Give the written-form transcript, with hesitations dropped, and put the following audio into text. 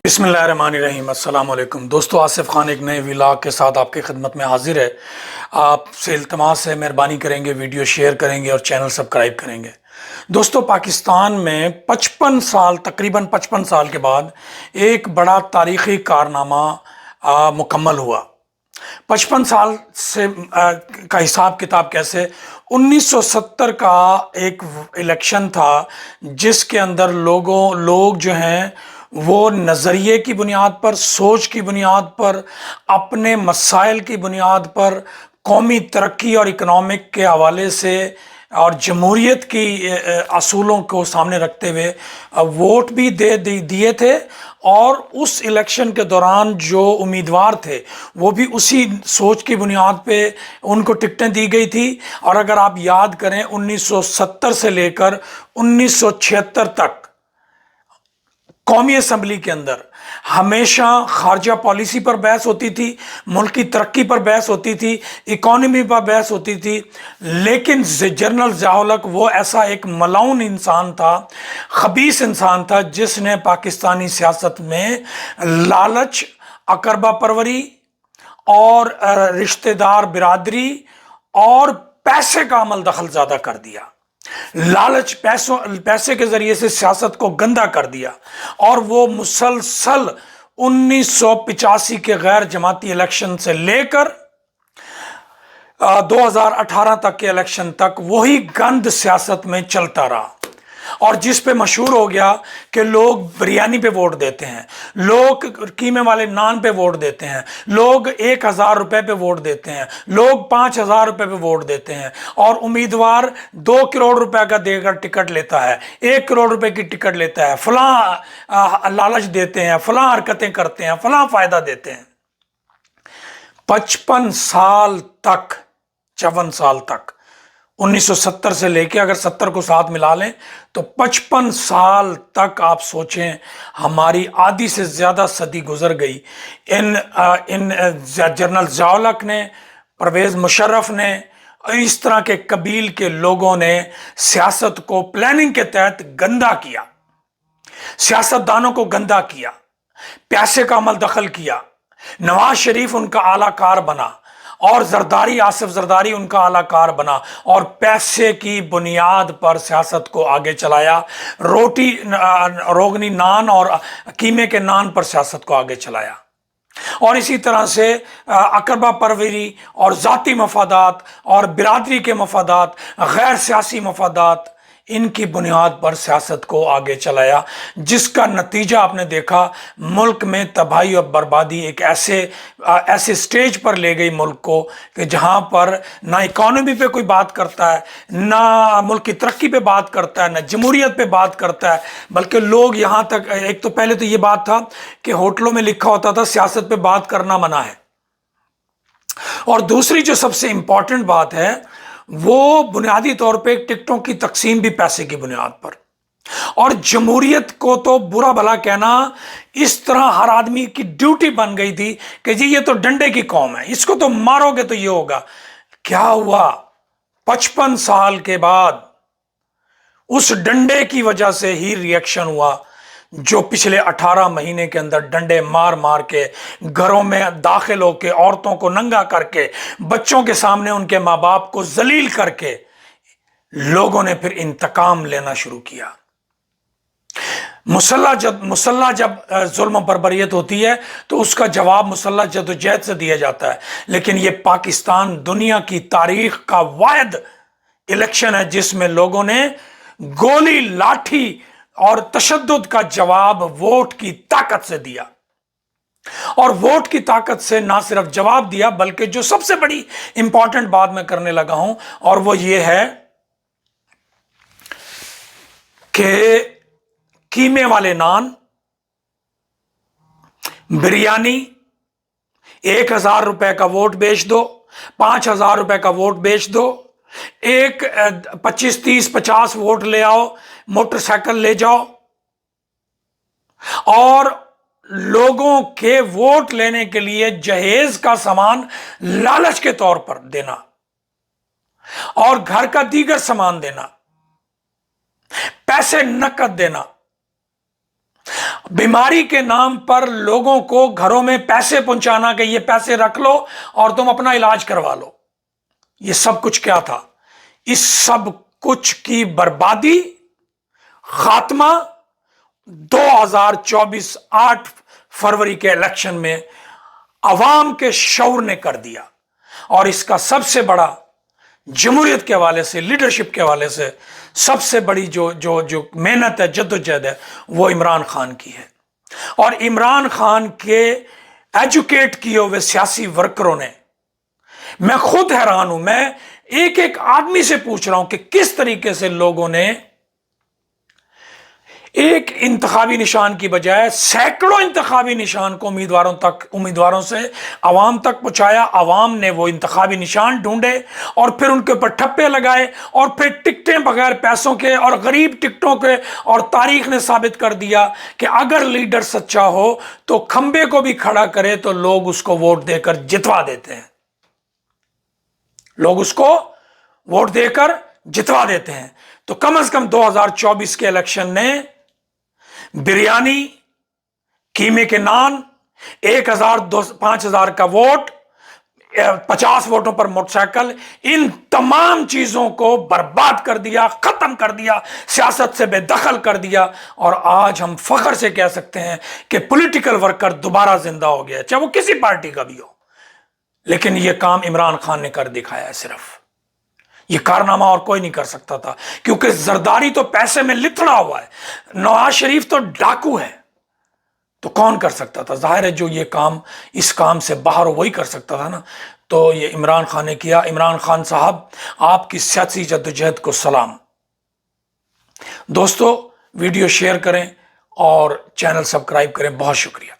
बिस्मिल्लाहिर्रहमानिर्रहीम। अस्सलाम वालेकुम दोस्तों, आसिफ खान एक नए व्लॉग के साथ आपकी खिदमत में हाजिर है। आपसे इल्तमास है, मेहरबानी करेंगे, वीडियो शेयर करेंगे और चैनल सब्सक्राइब करेंगे। दोस्तों, पाकिस्तान में 55 साल, तकरीबन 55 साल के बाद एक बड़ा तारीखी कारनामा मुकम्मल हुआ। 55 साल से का हिसाब किताब कैसे? 1970 का एक इलेक्शन था जिसके अंदर लोग जो हैं वो नज़रिए की बुनियाद पर, सोच की बुनियाद पर, अपने मसाइल की बुनियाद पर, कौमी तरक्की और इकनॉमिक के हवाले से और जमहूरियत की असूलों को सामने रखते हुए वोट भी दिए थे। और उस इलेक्शन के दौरान जो उम्मीदवार थे वो भी उसी सोच की बुनियाद पे उनको टिकटें दी गई थी। और अगर आप याद करें, 1970 से लेकर 1976 तक कौमी असम्बली के अंदर हमेशा खारजा पॉलिसी पर बहस होती थी, मुल्क की तरक्की पर बहस होती थी, इकॉनमी पर बहस होती थी। लेकिन जनरल ज़िया-उल-हक वो ऐसा एक मलाउन इंसान था, खबीस इंसान था, जिसने पाकिस्तानी सियासत में लालच, अकरबा परवरी और रिश्तेदार बिरादरी और पैसे का अमल दखल ज़्यादा कर दिया। पैसे के जरिए से सियासत को गंदा कर दिया। और वो मुसलसल 1985 के गैर जमाती इलेक्शन से लेकर 2018 तक के इलेक्शन तक वही गंद सियासत में चलता रहा। और जिस पे मशहूर हो गया कि लोग बिरयानी पे वोट देते हैं, लोग कीमे वाले नान पे वोट देते हैं, लोग 1,000 रुपए पे वोट देते हैं, लोग 5,000 रुपए पे वोट देते हैं, और उम्मीदवार 2 करोड़ रुपए का देकर टिकट लेता है, 1 करोड़ रुपए की टिकट लेता है, फलां लालच देते हैं, फलां हरकतें करते हैं, फलां फायदा देते हैं। 55 साल तक, 54 साल तक, 1970 से लेके अगर 70 को साथ मिला लें तो 55 साल तक आप सोचें, हमारी आधी से ज़्यादा सदी गुजर गई। इन जनरल ज़िया-उल-हक ने, परवेज़ मुशर्रफ ने, इस तरह के कबील के लोगों ने सियासत को प्लानिंग के तहत गंदा किया, सियासतदानों को गंदा किया, पैसे का अमल दखल किया। नवाज शरीफ उनका आलाकार बना और जरदारी, आसिफ जरदारी उनका आलाकार बना और पैसे की बुनियाद पर सियासत को आगे चलाया। रोगनी नान और कीमे के नान पर सियासत को आगे चलाया। और इसी तरह से अकरबा परवरी और ज़ाती मफादात और बिरादरी के मफादात, गैर सियासी मफादात, इनकी बुनियाद पर सियासत को आगे चलाया, जिसका नतीजा आपने देखा, मुल्क में तबाही और बर्बादी एक ऐसे स्टेज पर ले गई मुल्क को कि जहां पर ना इकॉनमी पे कोई बात करता है, ना मुल्क की तरक्की पे बात करता है, ना जमहूरियत पे बात करता है। बल्कि लोग यहां तक, एक तो पहले तो ये बात था कि होटलों में लिखा होता था सियासत पे बात करना मना है, और दूसरी जो सबसे इंपॉर्टेंट बात है वो बुनियादी तौर पे टिकटों की तकसीम भी पैसे की बुनियाद पर। और जमहूरियत को तो बुरा भला कहना इस तरह हर आदमी की ड्यूटी बन गई थी कि जी ये तो डंडे की कौम है, इसको तो मारोगे तो ये होगा। क्या हुआ? 55 साल के बाद उस डंडे की वजह से ही रिएक्शन हुआ, जो पिछले 18 महीने के अंदर डंडे मार मार के, घरों में दाखिल होके, औरतों को नंगा करके, बच्चों के सामने उनके माँ बाप को जलील करके लोगों ने फिर इंतकाम लेना शुरू किया। मुसल्ला जब जुल्म बर्बरियत होती है तो उसका जवाब मुसल्ला जदोजहद से दिया जाता है। लेकिन ये पाकिस्तान दुनिया की तारीख का वाहिद इलेक्शन है जिसमें लोगों ने गोली, लाठी और तशद्दुद का जवाब वोट की ताकत से दिया। और वोट की ताकत से ना सिर्फ जवाब दिया, बल्कि जो सबसे बड़ी इंपॉर्टेंट बात मैं करने लगा हूं, और वो ये है कि कीमे वाले नान, बिरयानी, 1,000 रुपए का वोट बेच दो, 5,000 रुपए का वोट बेच दो, एक 25, 30, 50 वोट ले आओ, मोटरसाइकिल ले जाओ, और लोगों के वोट लेने के लिए जहेज का सामान लालच के तौर पर देना, और घर का दीगर सामान देना, पैसे नकद देना, बीमारी के नाम पर लोगों को घरों में पैसे पहुंचाना कि ये पैसे रख लो और तुम अपना इलाज करवा लो। ये सब कुछ क्या था? इस सब कुछ की बर्बादी, खात्मा 2024 8 फरवरी के इलेक्शन में अवाम के शऊर ने कर दिया। और इसका सबसे बड़ा, जमहूरियत के हवाले से, लीडरशिप के हवाले से सबसे बड़ी जो जो जो मेहनत है, जद्दोजहद है, वो इमरान खान की है। और इमरान खान के एजुकेट किए हुए सियासी वर्करों ने, मैं खुद हैरान हूं, मैं एक एक आदमी से पूछ रहा हूं कि किस तरीके से लोगों ने एक इंतखाबी निशान की बजाय सैकड़ों इंतखाबी निशान को उम्मीदवारों से अवाम तक पहुंचाया। अवाम ने वो इंतखाबी निशान ढूंढे और फिर उनके ऊपर ठप्पे लगाए और फिर टिकटें बगैर पैसों के और गरीब टिकटों के, और तारीख ने साबित कर दिया कि अगर लीडर सच्चा हो तो खंबे को भी खड़ा करे तो लोग उसको वोट देकर जितवा देते हैं। लोग उसको वोट देकर जितवा देते हैं। तो कम से कम 2024 के इलेक्शन ने बिरयानी, कीमे के नान, 1000 5000 का वोट, 50 वोटों पर मोटरसाइकिल, इन तमाम चीजों को बर्बाद कर दिया, खत्म कर दिया, सियासत से बेदखल कर दिया। और आज हम फख्र से कह सकते हैं कि पॉलिटिकल वर्कर दोबारा जिंदा हो गया, चाहे वो किसी पार्टी का भी हो। लेकिन यह काम इमरान खान ने कर दिखाया है। सिर्फ ये कारनामा और कोई नहीं कर सकता था, क्योंकि जरदारी तो पैसे में लिथड़ा हुआ है, नवाज शरीफ तो डाकू है, तो कौन कर सकता था? जाहिर है जो ये काम, इस काम से बाहर वही कर सकता था ना। तो ये इमरान खान ने किया। इमरान खान साहब, आपकी सियासी जद्दोजहद को सलाम। दोस्तों, वीडियो शेयर करें और चैनल सब्सक्राइब करें। बहुत शुक्रिया।